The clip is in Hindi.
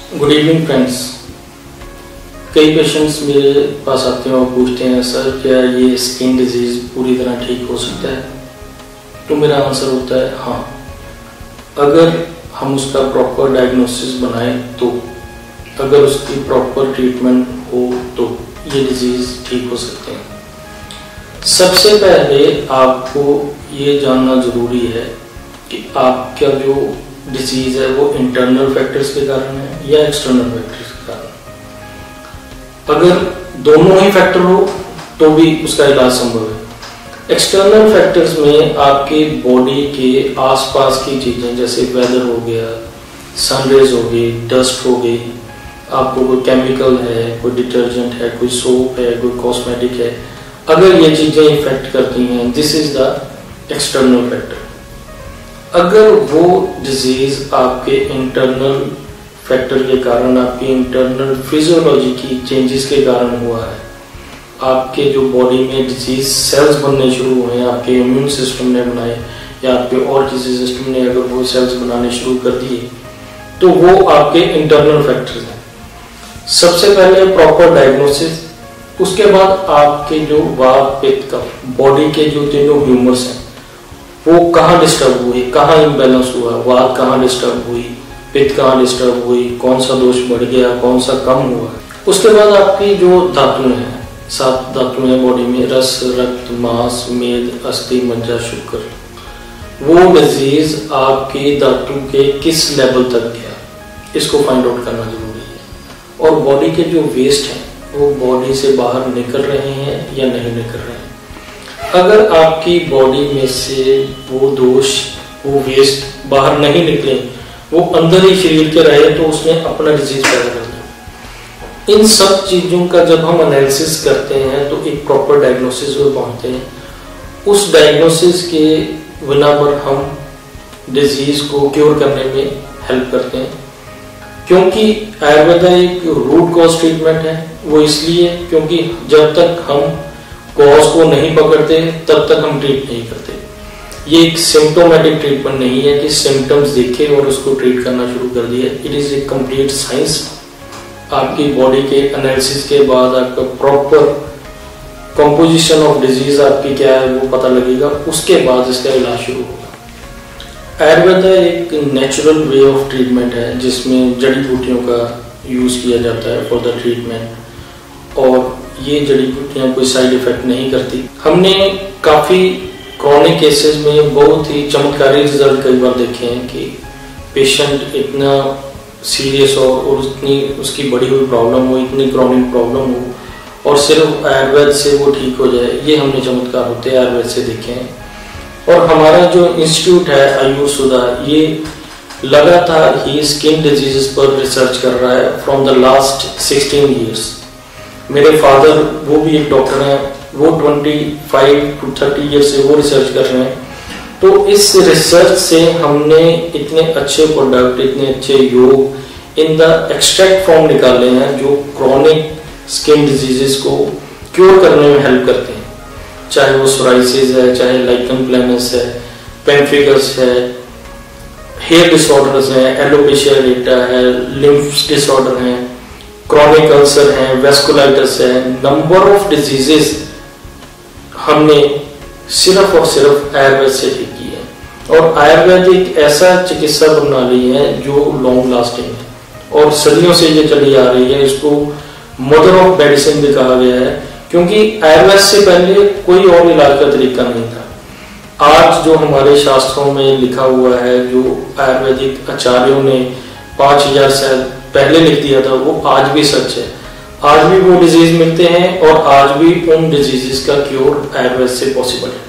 Good evening friends. कई पेशेंट्स मेरे पास आते हैं और पूछते हैं, सर क्या ये स्किन डिजीज पूरी तरह ठीक हो सकता है? तो मेरा आंसर होता है हाँ, अगर हम उसका प्रॉपर डायग्नोसिस बनाएं तो, अगर उसकी प्रॉपर ट्रीटमेंट हो तो ये डिजीज ठीक हो सकते हैं। सबसे पहले आपको ये जानना जरूरी है कि आपका जो डिजीज है वो इंटरनल फैक्टर्स के कारण है या एक्सटर्नल फैक्टर्स के कारण। अगर दोनों ही फैक्टर हो तो भी उसका इलाज संभव है। एक्सटर्नल फैक्टर्स में आपकी बॉडी के आसपास की चीजें जैसे वेदर हो गया, सनरेज हो गई, डस्ट हो गई, आपको कोई केमिकल है, कोई डिटर्जेंट है, कोई सोप है, कोई कॉस्मेटिक है, अगर ये चीजें इफेक्ट करती हैं, this is the external factor. अगर वो डिजीज आपके इंटरनल फैक्टर के कारण, आपकी इंटरनल फिजियोलॉजी की चेंजेस के कारण हुआ है, आपके जो बॉडी में डिजीज सेल्स बनने शुरू हुए हैं, आपके इम्यून सिस्टम ने बनाए या आपके और किसी सिस्टम ने अगर वो सेल्स बनाने शुरू कर दिए, तो वो आपके इंटरनल फैक्टर्स हैं। सबसे पहले प्रॉपर डायग्नोसिस, उसके बाद आपके जो वात पित्त कफ, बॉडी के जो तीनों ह्यूमर्स हैं वो कहाँ डिस्टर्ब हुए, कहाँ इम्बैलेंस हुआ, वात कहाँ डिस्टर्ब हुई, पित्त कहाँ डिस्टर्ब हुई, कौन सा दोष बढ़ गया, कौन सा कम हुआ। उसके बाद आपकी जो धातु हैं, 7 धातु हैं बॉडी में, रस, रक्त, मांस, मेद, अस्थि, मज्जा, शुक्र, वो डिजीज आपकी धातु के किस लेवल तक गया, इसको फाइंड आउट करना जरूरी है। और बॉडी के जो वेस्ट हैं वो बॉडी से बाहर निकल रहे हैं या नहीं निकल रहे हैं। अगर आपकी बॉडी में से वो दोष, वो वेस्ट बाहर नहीं निकले, वो अंदर ही शरीर के रहे, तो उसने अपना डिजीज पैदा कर दिया। इन सब चीजों का जब हम एनालिसिस करते हैं तो एक प्रॉपर डायग्नोसिस पे पहुंचते हैं। उस डायग्नोसिस के बिना पर हम डिजीज को क्योर करने में हेल्प करते हैं, क्योंकि आयुर्वेदा एक रूट कॉज ट्रीटमेंट है। वो इसलिए क्योंकि जब तक हम कॉज को नहीं पकड़ते तब तक हम ट्रीट नहीं करते। ये एक सिम्टोमेटिक ट्रीटमेंट नहीं है कि सिम्टम्स देखे और उसको ट्रीट करना शुरू कर दिया। It is a complete science. आपकी बॉडी के एनालिसिस के बाद आपका प्रॉपर कंपोजिशन ऑफ डिजीज आपकी क्या है वो पता लगेगा, उसके बाद इसका इलाज शुरू होगा। आयुर्वेदा एक नेचुरल वे ऑफ ट्रीटमेंट है जिसमें जड़ी बूटियों का यूज किया जाता है फॉर द ट्रीटमेंट, और ये जड़ी बूटियां कोई साइड इफेक्ट नहीं करती। हमने काफी क्रॉनिक केसेस में बहुत ही चमत्कारी रिजल्ट कई बार देखे हैं कि पेशेंट इतना सीरियस हो और उतनी उसकी बढ़ी हुई प्रॉब्लम हो, इतनी क्रॉनिक प्रॉब्लम हो और सिर्फ आयुर्वेद से वो ठीक हो जाए। ये हमने चमत्कार होते हैं आयुर्वेद से देखे हैं। और हमारा जो इंस्टीट्यूट है आयुष सुधार, ये लगातार ही स्किन डिजीजेस पर रिसर्च कर रहा है फ्रॉम द लास्ट 16 ईयर्स। मेरे फादर वो भी एक डॉक्टर हैं, वो 25 to 30 ईयर से वो रिसर्च कर रहे हैं। तो इस रिसर्च से हमने इतने अच्छे प्रोडक्ट, इतने अच्छे योग इन द एक्सट्रैक्ट फॉर्म निकाले हैं जो क्रॉनिक स्किन डिजीजेस को क्योर करने में हेल्प करते हैं। चाहे वो सोराइसिस है, चाहे लाइकन प्लैनस है, पेम्फिगस है, हेयर डिसऑर्डर्स हैं, एलोपेशिया एरेटा है, लिम्फ डिसऑर्डर हैं, क्रॉनिक अल्सर है, वेस्कुलाइटिस है, नंबर ऑफ डिजीजेस हमने सिर्फ और सिर्फ आयुर्वेद से ठीक की है। और आयुर्वेद एक ऐसा चिकित्सा प्रणाली है जो लॉन्ग लास्टिंग है और सदियों से ये चली आ रही है। इसको मदर ऑफ मेडिसिन भी कहा गया है, क्योंकि आयुर्वेद से पहले कोई और इलाज का तरीका नहीं था। आज जो हमारे शास्त्रों में लिखा हुआ है, जो आयुर्वेदिक आचार्यों ने 5000 साल पहले लिख दिया था, वो आज भी सच है। आज भी वो डिजीज मिलते हैं और आज भी उन डिजीजेस का क्योर आयुर्वेद से पॉसिबल है।